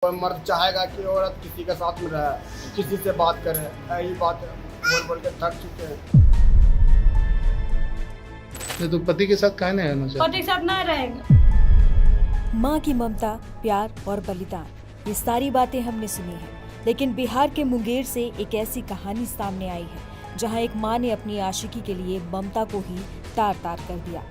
कोई मर्द चाहेगा कि औरत किसी के साथ में रहे, किसी से बात करे, यही बात बोल बोल के थक चुके हैं। नहीं तो पति के साथ काहे नहीं रहना चाहते? पति के साथ नहीं रहेंगे। माँ की ममता, प्यार और बलिदान, ये सारी बातें हमने सुनी हैं, लेकिन बिहार के मुंगेर से एक ऐसी कहानी सामने आई है जहां एक माँ ने अपनी आशिकी के लिए ममता को ही तार तार कर दिया।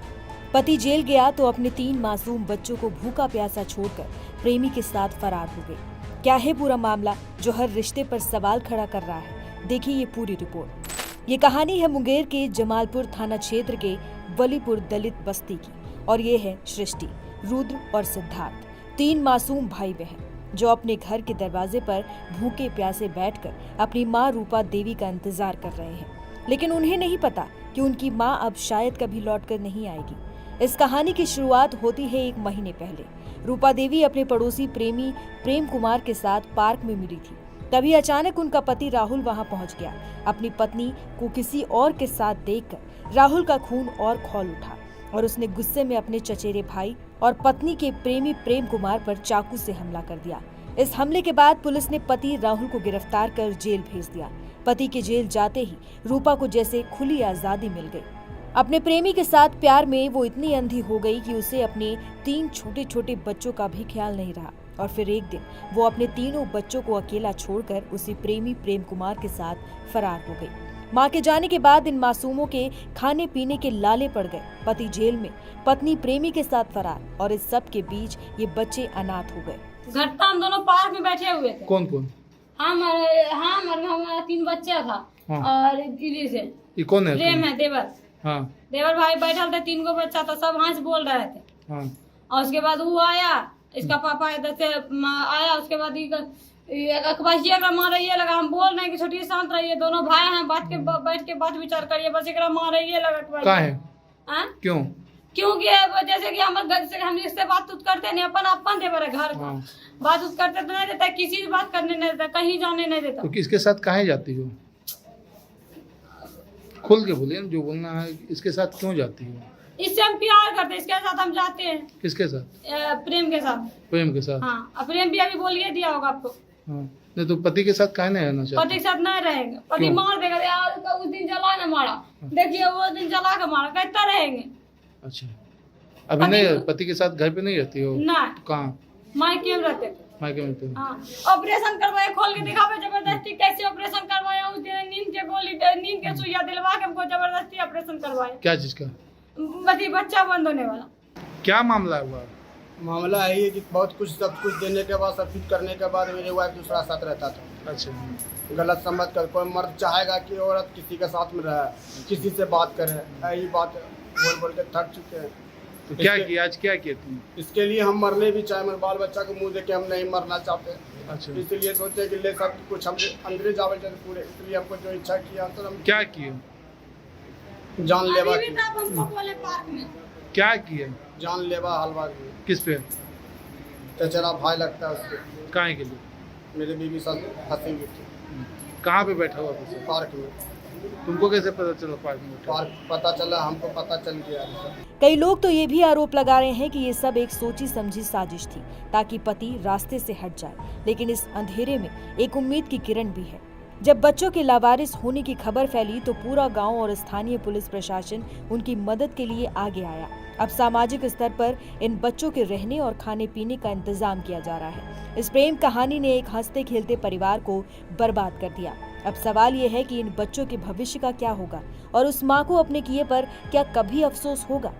पति जेल गया तो अपने 3 मासूम बच्चों को भूखा प्यासा छोड़कर प्रेमी के साथ फरार हो गई। क्या है पूरा मामला जो हर रिश्ते पर सवाल खड़ा कर रहा है? देखिए ये पूरी रिपोर्ट। ये कहानी है मुंगेर के जमालपुर थाना क्षेत्र के वलीपुर दलित बस्ती की और ये है सृष्टि, रुद्र और सिद्धार्थ, 3 मासूम भाई बहन जो अपने घर के दरवाजे पर भूखे प्यासे बैठकर अपनी माँ रूपा देवी का इंतजार कर रहे हैं। लेकिन उन्हें नहीं पता कि उनकी माँ अब शायद कभी लौटकर नहीं आएगी। इस कहानी की शुरुआत होती है 1 महीने पहले। रूपा देवी अपने पड़ोसी प्रेमी प्रेम कुमार के साथ पार्क में मिली थी। तभी अचानक उनका पति राहुल वहां पहुंच गया। अपनी पत्नी को किसी और के साथ देखकर राहुल का खून और खौल उठा और उसने गुस्से में अपने चचेरे भाई और पत्नी के प्रेमी प्रेम कुमार पर चाकू से हमला कर दिया। इस हमले के बाद पुलिस ने पति राहुल को गिरफ्तार कर जेल भेज दिया। पति के जेल जाते ही रूपा को जैसे खुली आजादी मिल गई। अपने प्रेमी के साथ प्यार में वो इतनी अंधी हो गई कि उसे अपने 3 छोटे छोटे बच्चों का भी ख्याल नहीं रहा। और फिर एक दिन वो अपने तीनों बच्चों को अकेला छोड़कर उसी प्रेमी प्रेम कुमार के साथ फरार हो गई। मां के जाने के बाद इन मासूमों के खाने पीने के लाले पड़ गए। पति जेल में, पत्नी प्रेमी के साथ फरार और इस सब के बीच ये बच्चे अनाथ हो गए। घर पर हम दोनों पार्क में बैठे हुए थे। कौन कौन? हमारा 3 बच्चा था। हाँ। और दीदी से ये कौन है? प्रेम है, देवर। हाँ देवर भाई बैठल थे, 3 गो बच्चा था, सब हंस बोल रहे थे। हाँ। और उसके बाद वो आया, इसका पापा इधर से आया। उसके बाद अखबार मार रही है लगा, हम बोल रहे हैं कि छोटी शांत रहिए, दोनों भाई हैं, बैठ के बात विचार करिए, बस एक मार रही है लगा। कहाँ है? क्यों? क्योंकि जैसे कि हम घर से हम इससे बात उत करते नहीं, अपन देवर है घर का। बात उत करते तो नहीं देता, किसी से बात करने नहीं देता, कहीं जाने नहीं देता। तो किसके साथ काहे जाती हो? खुल के बोलिए, जो बोलना है। इसके साथ क्यों जाती हो? इससे हम प्यार करते हैं, इसके साथ हम जाते हैं। किसके साथ? प्रेम के साथ। प्रेम के साथ? हाँ, प्रेम भी अभी बोलिए दिया होगा आपको। हाँ। नहीं तो पति के साथ काहे नहीं रहना चाहते? पति के साथ नहीं रहेंगे, पति क्यों? मार देगा यार। उस दिन जला ना मारा, देखिए वो दिन जला के मारा, कहता रहेंगे। अच्छा, अभी नहीं पति के साथ घर पे नहीं रहती हो? नहीं। तो कहाँ? मायके में रहते थे। मायके में रहते हो? हाँ, ऑपरेशन करवाए, खोल के दिखावे जबरदस्ती। कैसे ऑपरेशन करवाया? उस दिन नींद के गोली, नींद के सुइया दिलवा के हमको जबरदस्ती ऑपरेशन करवाया। क्या चीज का? बच्चा बंद होने वाला। क्या मामला हुआ? मामला यही है कि बहुत कुछ सब कुछ देने के बाद, सब कुछ करने के बाद मेरे वाइफ दूसरा साथ रहता था। अच्छा, गलत समझ कर कोई मर्द चाहेगा कि औरत किसी के साथ में रहे, किसी से बात करे, यही बात बोल बोल के थक चुके हैं। तो क्या किया आज? क्या किया तुम? इसके लिए हम मरने भी चाहे, मेरे बाल बच्चा को मुंह देके हम नहीं मरना चाहते। अच्छा, इसलिए सोचे कि ले सब कुछ हम अंदर जावे पूरे, इसलिए हमको जो इच्छा किया तो हम क्या किया? जानलेवा अभी भी तब हमको बोले पार्क में। क्या किया? जानलेवा हलवा की। किस पे? चचेरा भाई लगता है उसके। काहे के लिए? मेरे बीवी साथ फंसी हुई थी कहाँ पे बैठा हुआ था? पार्क में। तुमको कैसे पता चला पार्क में बैठा? पार्क पता चला, हमको पता चल गया। कई लोग तो ये भी आरोप लगा रहे हैं कि ये सब एक सोची समझी साजिश थी ताकि पति रास्ते से हट जाए। लेकिन इस अंधेरे में एक उम्मीद की किरण भी है। जब बच्चों के लावारिस होने की खबर फैली तो पूरा गांव और स्थानीय पुलिस प्रशासन उनकी मदद के लिए आगे आया। अब सामाजिक स्तर पर इन बच्चों के रहने और खाने पीने का इंतजाम किया जा रहा है। इस प्रेम कहानी ने एक हंसते खेलते परिवार को बर्बाद कर दिया। अब सवाल ये है कि इन बच्चों के भविष्य का क्या होगा और उस माँ को अपने किए पर क्या कभी अफसोस होगा?